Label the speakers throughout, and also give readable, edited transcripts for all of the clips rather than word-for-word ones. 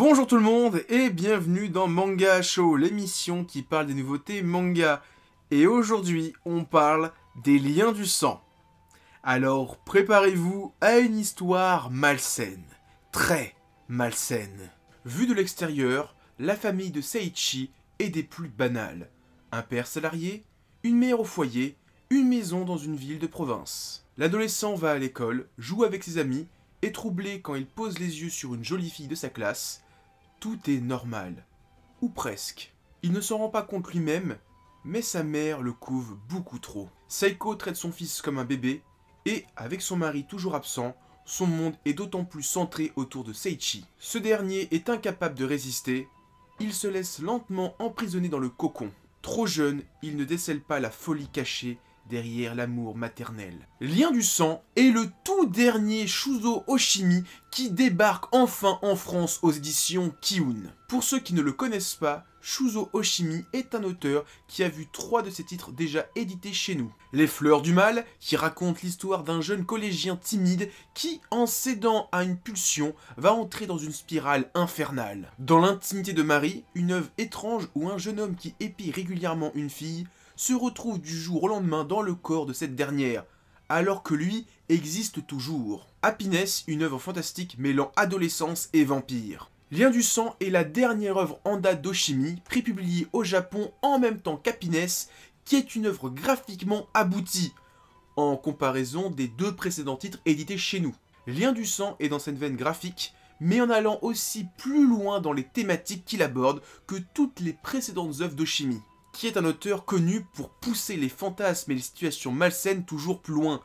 Speaker 1: Bonjour tout le monde et bienvenue dans Manga Show, l'émission qui parle des nouveautés manga. Et aujourd'hui, on parle des liens du sang. Alors préparez-vous à une histoire malsaine, très malsaine. Vue de l'extérieur, la famille de Seiichi est des plus banales. Un père salarié, une mère au foyer, une maison dans une ville de province. L'adolescent va à l'école, joue avec ses amis, est troublé quand il pose les yeux sur une jolie fille de sa classe. Tout est normal. Ou presque. Il ne s'en rend pas compte lui-même, mais sa mère le couve beaucoup trop. Seiko traite son fils comme un bébé, et, avec son mari toujours absent, son monde est d'autant plus centré autour de Seiichi. Ce dernier est incapable de résister, il se laisse lentement emprisonner dans le cocon. Trop jeune, il ne décèle pas la folie cachée derrière l'amour maternel. Lien du sang est le tout dernier Shuzo Oshimi qui débarque enfin en France aux éditions Kiun. Pour ceux qui ne le connaissent pas, Shuzo Oshimi est un auteur qui a vu 3 de ses titres déjà édités chez nous. Les Fleurs du Mal, qui raconte l'histoire d'un jeune collégien timide qui, en cédant à une pulsion, va entrer dans une spirale infernale. Dans l'intimité de Marie, une œuvre étrange où un jeune homme qui épie régulièrement une fille se retrouve du jour au lendemain dans le corps de cette dernière, alors que lui existe toujours. Happiness, une œuvre fantastique mêlant adolescence et vampire. Lien du sang est la dernière œuvre en date d'Oshimi, prépubliée au Japon en même temps qu'Happiness, qui est une œuvre graphiquement aboutie, en comparaison des 2 précédents titres édités chez nous. Lien du sang est dans cette veine graphique, mais en allant aussi plus loin dans les thématiques qu'il aborde que toutes les précédentes œuvres d'Oshimi, qui est un auteur connu pour pousser les fantasmes et les situations malsaines toujours plus loin.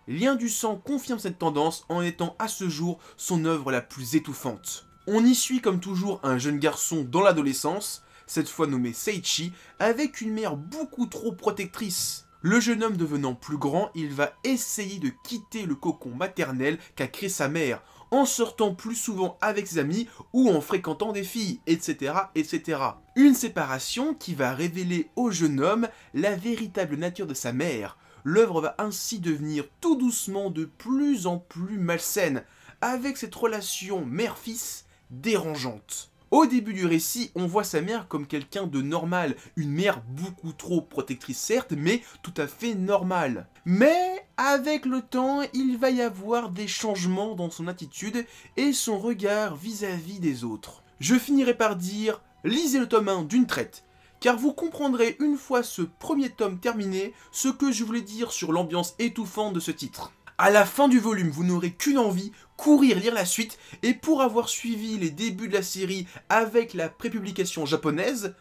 Speaker 1: Lien du sang confirme cette tendance en étant à ce jour son œuvre la plus étouffante. On y suit comme toujours un jeune garçon dans l'adolescence, cette fois nommé Seiichi, avec une mère beaucoup trop protectrice. Le jeune homme devenant plus grand, il va essayer de quitter le cocon maternel qu'a créé sa mère, en sortant plus souvent avec ses amis ou en fréquentant des filles, etc., etc. Une séparation qui va révéler au jeune homme la véritable nature de sa mère. L'œuvre va ainsi devenir tout doucement de plus en plus malsaine, avec cette relation mère-fils dérangeante. Au début du récit, on voit sa mère comme quelqu'un de normal, une mère beaucoup trop protectrice certes, mais tout à fait normale. Mais avec le temps, il va y avoir des changements dans son attitude et son regard vis-à-vis des autres. Je finirai par dire, lisez le tome 1 d'une traite, car vous comprendrez une fois ce premier tome terminé ce que je voulais dire sur l'ambiance étouffante de ce titre. À la fin du volume, vous n'aurez qu'une envie, courir lire la suite, et pour avoir suivi les débuts de la série avec la prépublication japonaise,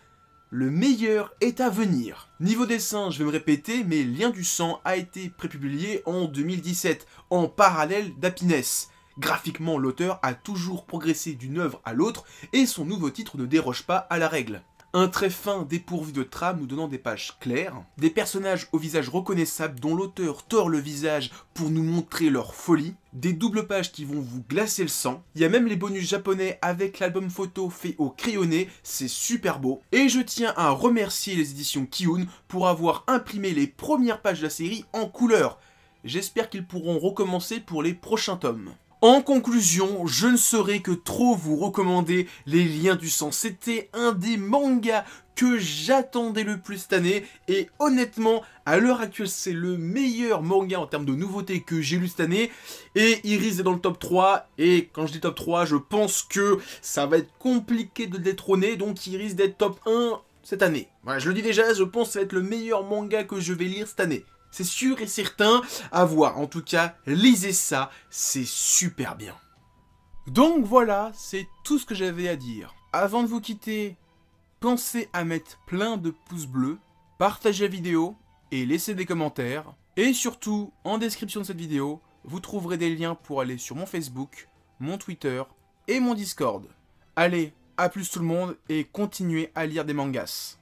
Speaker 1: le meilleur est à venir. Niveau dessin, je vais me répéter, mais Lien du sang a été prépublié en 2017, en parallèle d'Happiness. Graphiquement, l'auteur a toujours progressé d'une œuvre à l'autre, et son nouveau titre ne déroge pas à la règle. Un trait fin dépourvu de trame nous donnant des pages claires, des personnages au visage reconnaissable dont l'auteur tord le visage pour nous montrer leur folie, des doubles pages qui vont vous glacer le sang, il y a même les bonus japonais avec l'album photo fait au crayonné, c'est super beau, et je tiens à remercier les éditions Kiun pour avoir imprimé les premières pages de la série en couleur. J'espère qu'ils pourront recommencer pour les prochains tomes. En conclusion, je ne saurais que trop vous recommander les Liens du sang. C'était un des mangas que j'attendais le plus cette année et honnêtement, à l'heure actuelle, c'est le meilleur manga en termes de nouveautés que j'ai lu cette année et il risque d'être dans le top 3 et quand je dis top 3, je pense que ça va être compliqué de le détrôner donc il risque d'être top 1 cette année. Voilà, je le dis déjà, je pense que ça va être le meilleur manga que je vais lire cette année. C'est sûr et certain, à voir. En tout cas, lisez ça, c'est super bien. Donc voilà, c'est tout ce que j'avais à dire. Avant de vous quitter, pensez à mettre plein de pouces bleus, partagez la vidéo et laissez des commentaires. Et surtout, en description de cette vidéo, vous trouverez des liens pour aller sur mon Facebook, mon Twitter et mon Discord. Allez, à plus tout le monde et continuez à lire des mangas.